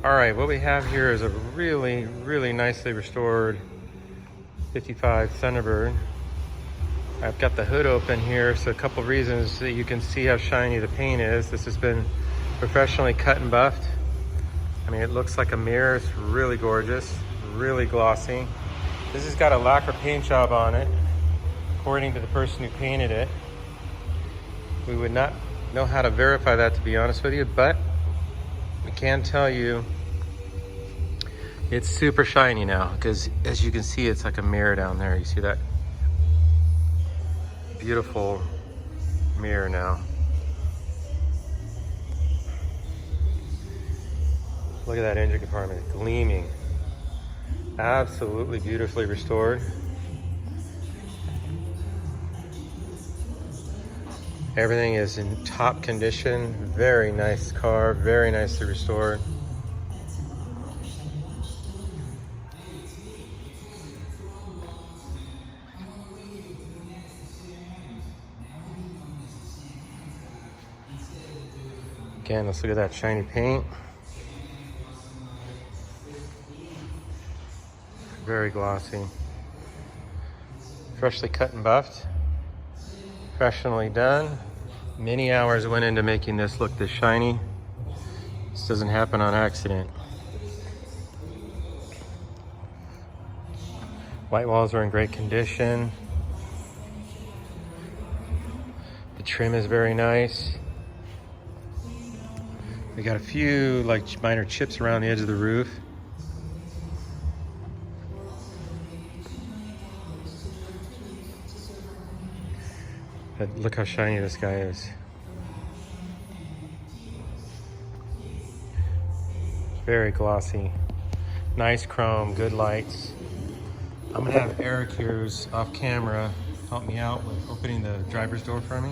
All right, what we have here is a really, really nicely restored 55 Thunderbird. I've got the hood open here, so a couple reasons that you can see how shiny the paint is. This has been professionally cut and buffed. I mean, it looks like a mirror. It's really gorgeous, really glossy. This has got a lacquer paint job on it, according to the person who painted it. We would not know how to verify that, to be honest with you, but we can tell you it's super shiny now, because as you can see, it's like a mirror down there. You see that beautiful mirror now. Look at that engine compartment, gleaming. Absolutely beautifully restored. Everything is in top condition. Very nice car, very nicely restored. Again, let's look at that shiny paint. Very glossy. Freshly cut and buffed. Professionally done. Many hours went into making this look this shiny. This doesn't happen on accident. White walls are in great condition. The trim is very nice. We got a few like minor chips around the edge of the roof. But look how shiny this guy is. Very glossy. Nice chrome, good lights. I'm gonna have Eric here, who's off camera, help me out with opening the driver's door for me.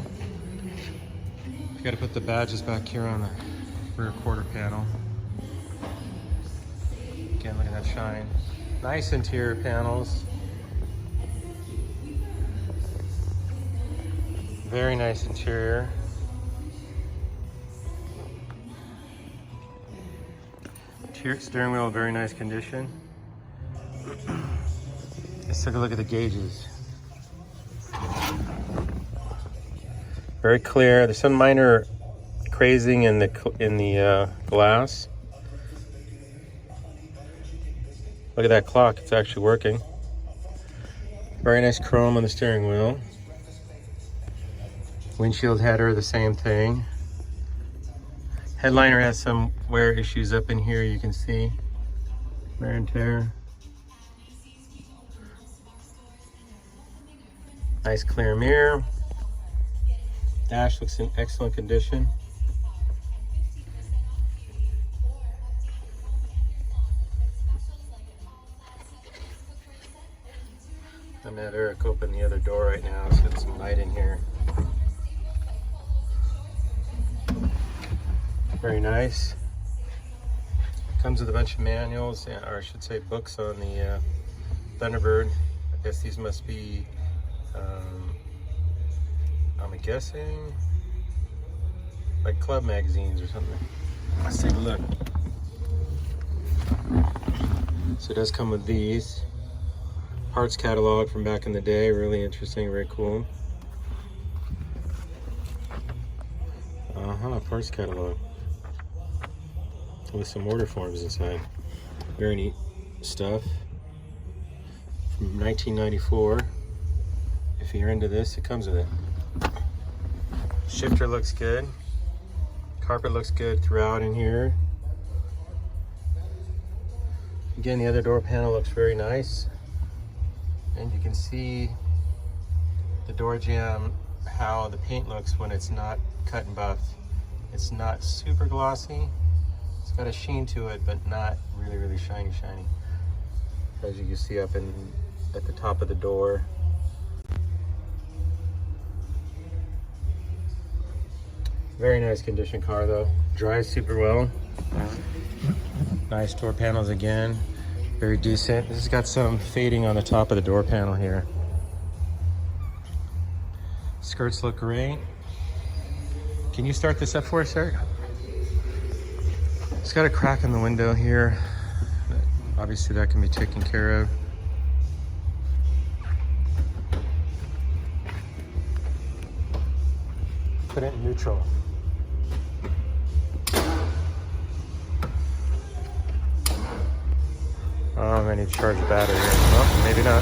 We gotta put the badges back here on the rear quarter panel. Again, look at that shine. Nice interior panels. Very nice interior. Steering wheel, very nice condition. Let's take a look at the gauges. Very clear. There's some minor crazing in the glass. Look at that clock, it's actually working. Very nice chrome on the steering wheel. Windshield header, the same thing. Headliner has some wear issues up in here, you can see. Wear and tear. Nice clear mirror. Dash looks in excellent condition. I'm gonna have Eric open the other door right now. Let's get some light in here. Very nice. Comes with a bunch of manuals, or I should say books on the Thunderbird. I guess these must be, I'm guessing, like club magazines or something. Let's take a look. So it does come with these. Parts catalog from back in the day, really interesting, very cool. Parts catalog. With some order forms inside. Very neat stuff. From 1994. If you're into this, it comes with it. Shifter looks good. Carpet looks good throughout in here. Again, the other door panel looks very nice. And you can see the door jamb, how the paint looks when it's not cut and buffed. It's not super glossy. It's got a sheen to it, but not really, really shiny. As you can see up at the top of the door. Very nice condition car though. Drives super well. Nice door panels again. Very decent. This has got some fading on the top of the door panel here. Skirts look great. Can you start this up for us, Eric? got a crack in the window here. Obviously that can be taken care of. Put it in neutral. Oh, I need to charge the battery. Well, maybe not.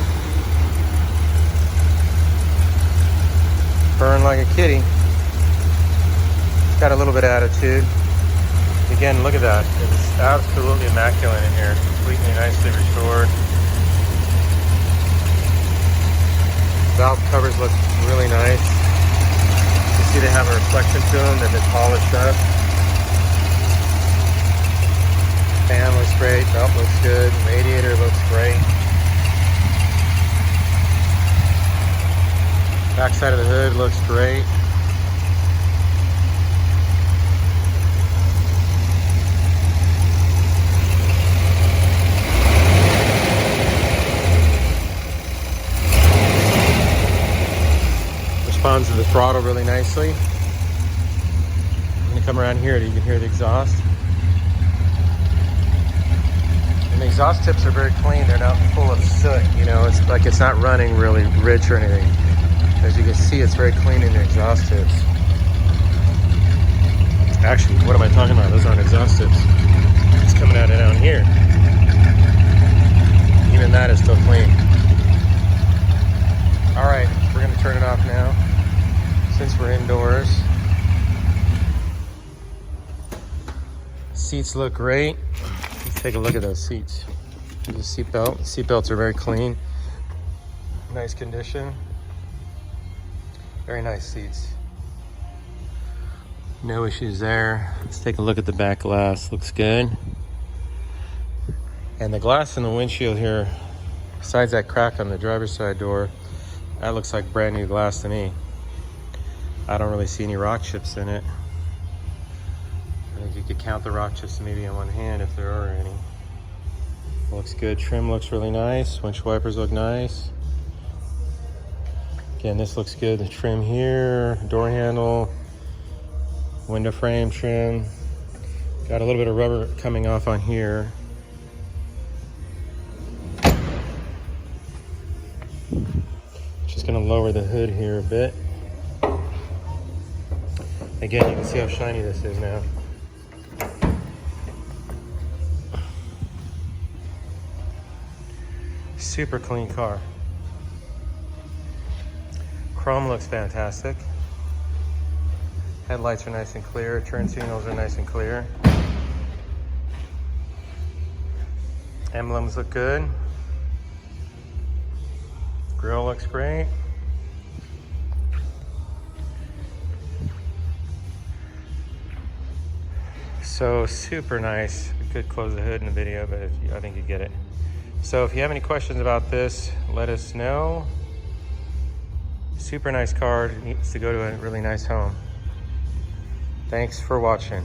Burn like a kitty. Got a little bit of attitude. Again, look at that. It's absolutely immaculate in here. Completely nicely restored. Valve covers look really nice. You see they have a reflection to them. They've been polished up. Fan looks great. Belt looks good. Radiator looks great. Back side of the hood looks great. Responds to the throttle really nicely. I'm gonna come around here so you can hear the exhaust. And the exhaust tips are very clean. They're not full of soot. You know, it's like it's not running really rich or anything. As you can see, it's very clean in the exhaust tips. Actually, what am I talking about? Those aren't exhaust tips. It's coming out of down here. Even that is still clean. All right, we're gonna turn it off now since we're indoors. Seats look great. Let's take a look at those seats. There's a seat belt. Seat belts are very clean. Nice condition. Very nice seats. No issues there. Let's take a look at the back glass. Looks good. And the glass in the windshield here, besides that crack on the driver's side door, that looks like brand new glass to me. I don't really see any rock chips in it. I think you could count the rock chips maybe on one hand if there are any. Looks good. Trim looks really nice. Windshield wipers look nice. Again, this looks good. The trim here, door handle, window frame trim. Got a little bit of rubber coming off on here. Just gonna lower the hood here a bit. Again, you can see how shiny this is now. Super clean car. Chrome looks fantastic. Headlights are nice and clear. Turn signals are nice and clear. Emblems look good. Grille looks great. So super nice. We could close the hood in the video, but I think you get it. So if you have any questions about this, let us know. Super nice car. Needs to go to a really nice home. Thanks for watching.